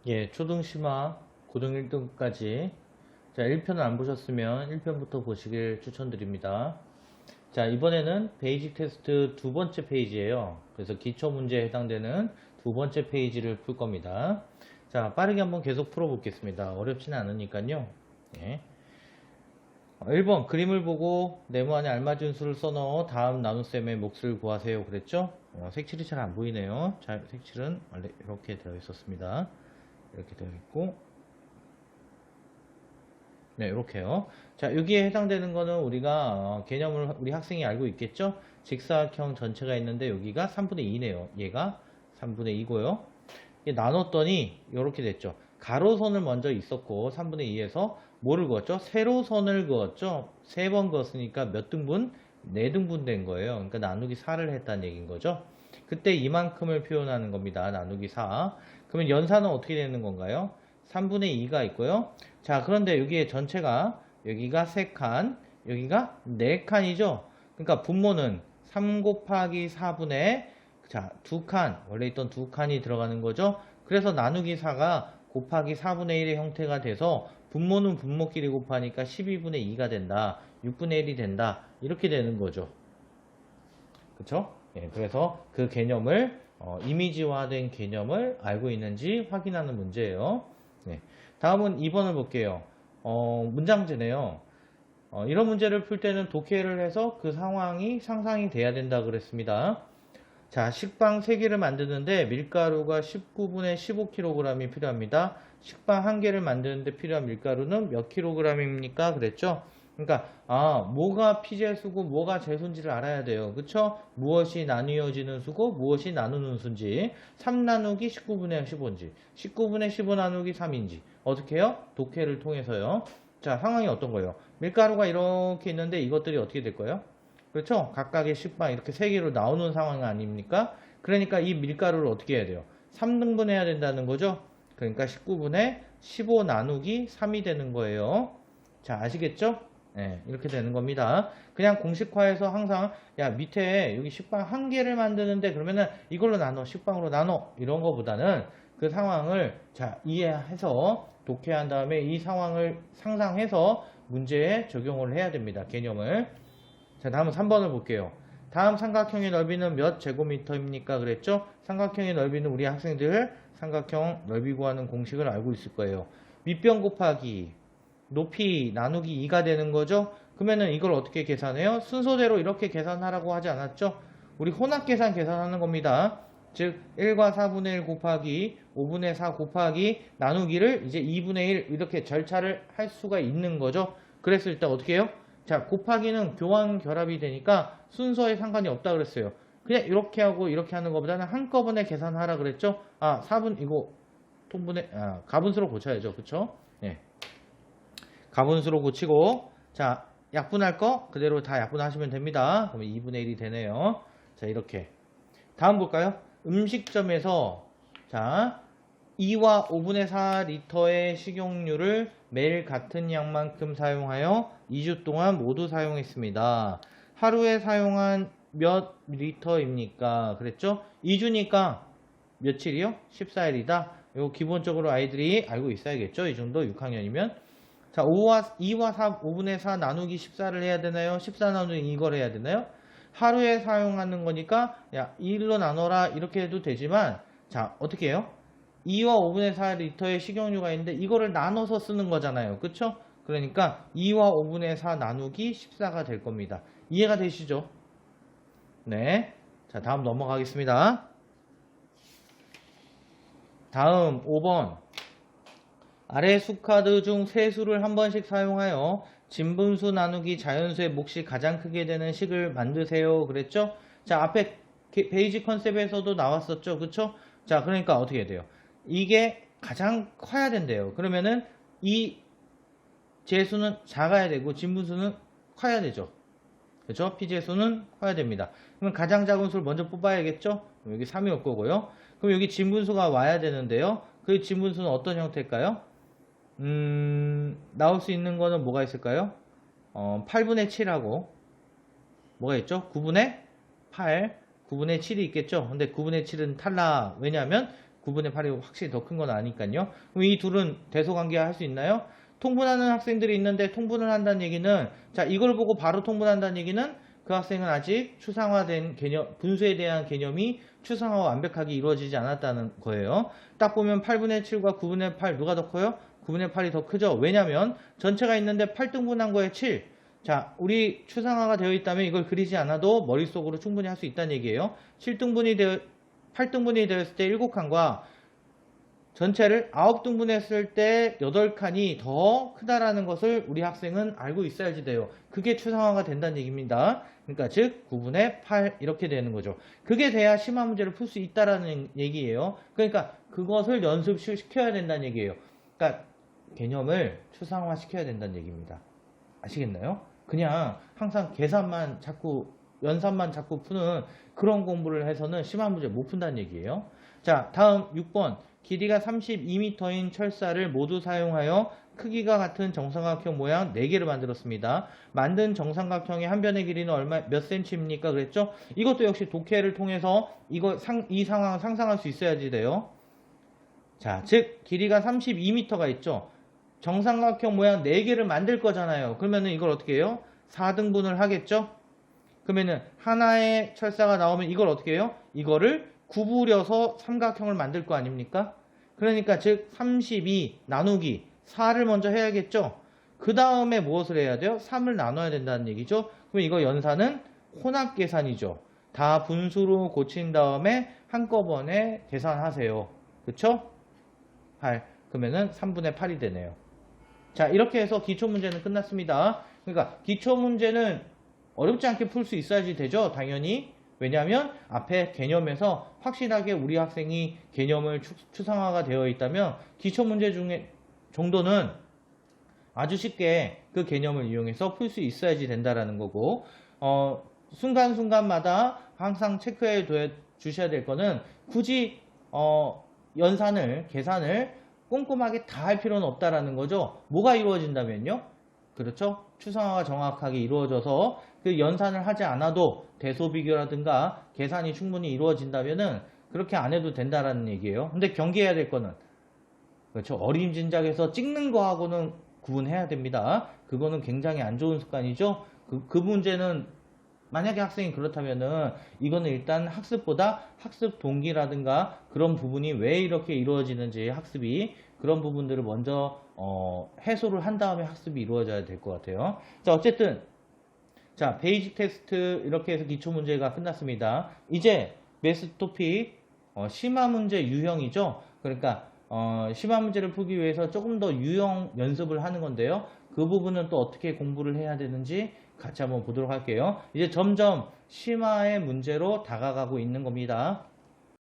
예, 초등심화, 고등 1등까지. 자, 1편을 안 보셨으면 1편부터 보시길 추천드립니다. 자, 이번에는 베이직 테스트 두 번째 페이지예요. 그래서 기초 문제에 해당되는 두 번째 페이지를 풀 겁니다. 자, 빠르게 한번 계속 풀어보겠습니다. 어렵지는 않으니까요. 예. 1번 그림을 보고 네모 안에 알맞은 수를 써넣어 다음 나눗셈의 몫을 구하세요. 그랬죠? 색칠이 잘 안 보이네요. 자, 색칠은 원래 이렇게 되어 있었습니다. 이렇게 되어 있고, 네, 이렇게요. 자, 여기에 해당되는 거는 우리가 개념을 우리 학생이 알고 있겠죠? 직사각형 전체가 있는데 여기가 3분의 2네요. 얘가 3분의 2고요. 나눴더니 이렇게 됐죠. 가로선을 먼저 있었고 3분의 2에서 뭐를 그었죠? 세로선을 그었죠. 세 번 그었으니까 몇 등분? 4등분 된 거예요. 그러니까 나누기 4를 했다는 얘기인 거죠. 그때 이만큼을 표현하는 겁니다. 나누기 4. 그러면 연산은 어떻게 되는 건가요? 3분의 2가 있고요. 자, 그런데 여기에 전체가 여기가 3칸, 여기가 4칸이죠. 그러니까 분모는 3 곱하기 4분의 자, 2칸, 원래 있던 2칸이 들어가는 거죠. 그래서 나누기 4가 곱하기 4분의 1의 형태가 돼서 분모는 분모끼리 곱하니까 12분의 2가 된다. 6분의 1이 된다. 이렇게 되는 거죠. 그쵸? 예, 그래서 그 개념을 이미지화된 개념을 알고 있는지 확인하는 문제예요. 네. 다음은 2번을 볼게요. 문장제네요. 이런 문제를 풀 때는 독해를 해서 그 상황이 상상이 돼야 된다 그랬습니다. 자, 식빵 3개를 만드는데 밀가루가 19분의 15kg이 필요합니다. 식빵 1개를 만드는데 필요한 밀가루는 몇 kg입니까? 그랬죠? 그러니까 뭐가 피제수고 뭐가 제수인지를 알아야 돼요. 그쵸? 무엇이 나뉘어지는 수고 무엇이 나누는 수인지 3 나누기 19분의 15인지 19분의 15 나누기 3인지 어떻게 해요? 독해를 통해서요. 자, 상황이 어떤 거예요? 밀가루가 이렇게 있는데 이것들이 어떻게 될 거예요? 그렇죠? 각각의 식빵 이렇게 3개로 나오는 상황 아닙니까? 그러니까 이 밀가루를 어떻게 해야 돼요? 3등분 해야 된다는 거죠? 그러니까 19분의 15 나누기 3이 되는 거예요. 자, 아시겠죠? 네, 이렇게 되는 겁니다. 그냥 공식화해서 항상 야 밑에 여기 식빵 1개를 만드는데 그러면은 이걸로 나눠 식빵으로 나눠 이런 거보다는 그 상황을 자 이해해서 독해한 다음에 이 상황을 상상해서 문제에 적용을 해야 됩니다. 개념을. 자, 다음은 3번을 볼게요. 다음 삼각형의 넓이는 몇 제곱미터입니까? 그랬죠? 삼각형의 넓이는 우리 학생들 삼각형 넓이 구하는 공식을 알고 있을 거예요. 밑변 곱하기 높이 나누기 2가 되는 거죠? 그러면은 이걸 어떻게 계산해요? 순서대로 이렇게 계산하라고 하지 않았죠? 우리 혼합계산 계산하는 겁니다. 즉 1과 4분의 1 곱하기 5분의 4 곱하기 나누기를 이제 2분의 1 이렇게 절차를 할 수가 있는 거죠. 그랬을 때 어떻게 해요? 자, 곱하기는 교환 결합이 되니까 순서에 상관이 없다 그랬어요. 그냥 이렇게 하고 이렇게 하는 것보다는 한꺼번에 계산하라 그랬죠? 4분 이거 통분해 가분수로 고쳐야죠. 그쵸? 네. 가분수로 고치고 자, 약분할 거 그대로 다 약분하시면 됩니다. 그러면 2분의 1이 되네요. 자, 이렇게. 다음 볼까요? 음식점에서 자, 2와 5분의 4리터의 식용유를 매일 같은 양만큼 사용하여 2주 동안 모두 사용했습니다. 하루에 사용한 몇 리터입니까? 그랬죠? 2주니까 며칠이요? 14일이다. 이거 기본적으로 아이들이 알고 있어야겠죠? 이 정도 6학년이면. 자, 2와 4, 5분의 4 나누기 14를 해야 되나요? 14 나누기 이걸 해야 되나요? 하루에 사용하는 거니까 야 2일로 나눠라 이렇게 해도 되지만 자 어떻게 해요? 2와 5분의 4리터의 식용유가 있는데 이거를 나눠서 쓰는 거잖아요. 그쵸? 그러니까 2와 5분의 4 나누기 14가 될 겁니다. 이해가 되시죠? 네. 자, 다음 넘어가겠습니다. 다음 5번. 아래 수카드 중 세 수를 한 번씩 사용하여 진분수 나누기 자연수의 몫이 가장 크게 되는 식을 만드세요. 그랬죠? 자, 앞에 베이직 컨셉에서도 나왔었죠. 그쵸? 자, 그러니까 어떻게 해야 돼요? 이게 가장 커야 된대요. 그러면은 이 재수는 작아야 되고 진분수는 커야 되죠. 그렇죠? 피재수는 커야 됩니다. 그러면 가장 작은 수를 먼저 뽑아야겠죠? 여기 3이 올 거고요. 그럼 여기 진분수가 와야 되는데요. 그 진분수는 어떤 형태일까요? 나올 수 있는 거는 뭐가 있을까요? 8분의 7하고 뭐가 있죠? 9분의 8, 9분의 7이 있겠죠? 근데 9분의 7은 탈락. 왜냐하면 9분의 8이 확실히 더 큰 건 아니까요. 그럼 이 둘은 대소관계화 할 수 있나요? 통분하는 학생들이 있는데 통분을 한다는 얘기는, 자, 이걸 보고 바로 통분한다는 얘기는 그 학생은 아직 추상화된 개념, 분수에 대한 개념이 추상화가 완벽하게 이루어지지 않았다는 거예요. 딱 보면 8분의 7과 9분의 8 누가 더 커요? 9분의 8이 더 크죠? 왜냐면 전체가 있는데 8등분한 거에 7. 자, 우리 추상화가 되어 있다면 이걸 그리지 않아도 머릿속으로 충분히 할 수 있다는 얘기예요. 8등분이 되었을 때 7칸과 전체를 9등분했을 때 8칸이 더 크다라는 것을 우리 학생은 알고 있어야지 돼요. 그게 추상화가 된다는 얘기입니다. 그러니까 즉 9분의 8 이렇게 되는 거죠. 그게 돼야 심화 문제를 풀 수 있다라는 얘기예요. 그러니까 그것을 연습시켜야 된다는 얘기예요. 그러니까 개념을 추상화 시켜야 된다는 얘기입니다. 아시겠나요? 그냥 항상 계산만 자꾸 연산만 자꾸 푸는 그런 공부를 해서는 심화 문제 못 푼다는 얘기예요. 자, 다음 6번. 길이가 32m인 철사를 모두 사용하여 크기가 같은 정삼각형 모양 4개를 만들었습니다. 만든 정삼각형의 한 변의 길이는 몇 cm입니까? 그랬죠? 이것도 역시 독해를 통해서 이 상황을 상상할 수 있어야지 돼요. 자, 즉 길이가 32m가 있죠. 정삼각형 모양 4개를 만들 거잖아요. 그러면은 이걸 어떻게 해요? 4등분을 하겠죠? 그러면은 하나의 철사가 나오면 이걸 어떻게 해요? 이거를 구부려서 삼각형을 만들 거 아닙니까? 그러니까 즉 32 나누기 4를 먼저 해야겠죠? 그 다음에 무엇을 해야 돼요? 3을 나눠야 된다는 얘기죠? 그럼 이거 연산은 혼합 계산이죠. 다 분수로 고친 다음에 한꺼번에 계산하세요. 그쵸? 8. 그러면은 3분의 8이 되네요. 자, 이렇게 해서 기초문제는 끝났습니다. 그러니까 기초문제는 어렵지 않게 풀 수 있어야지 되죠? 당연히. 왜냐하면 앞에 개념에서 확실하게 우리 학생이 개념을 추상화가 되어 있다면 기초문제 중에 정도는 아주 쉽게 그 개념을 이용해서 풀 수 있어야지 된다라는 거고, 순간순간마다 항상 체크해 주셔야 될 거는 굳이 계산을 꼼꼼하게 다 할 필요는 없다라는 거죠. 뭐가 이루어진다면요? 그렇죠? 추상화가 정확하게 이루어져서 그 연산을 하지 않아도 대소비교라든가 계산이 충분히 이루어진다면은 그렇게 안 해도 된다라는 얘기예요. 근데 경계해야 될 거는, 그렇죠? 어림짐작해서 찍는 거하고는 구분해야 됩니다. 그거는 굉장히 안 좋은 습관이죠. 그 문제는 만약에 학생이 그렇다면은 이거는 일단 학습보다 학습 동기라든가 그런 부분이 왜 이렇게 이루어지는지 학습이 그런 부분들을 먼저 해소를 한 다음에 학습이 이루어져야 될 것 같아요. 자, 어쨌든 자, 베이직 테스트 이렇게 해서 기초 문제가 끝났습니다. 이제 매스 토픽 심화 문제 유형이죠. 그러니까 심화 문제를 풀기 위해서 조금 더 유형 연습을 하는 건데요. 그 부분은 또 어떻게 공부를 해야 되는지 같이 한번 보도록 할게요. 이제 점점 심화의 문제로 다가가고 있는 겁니다.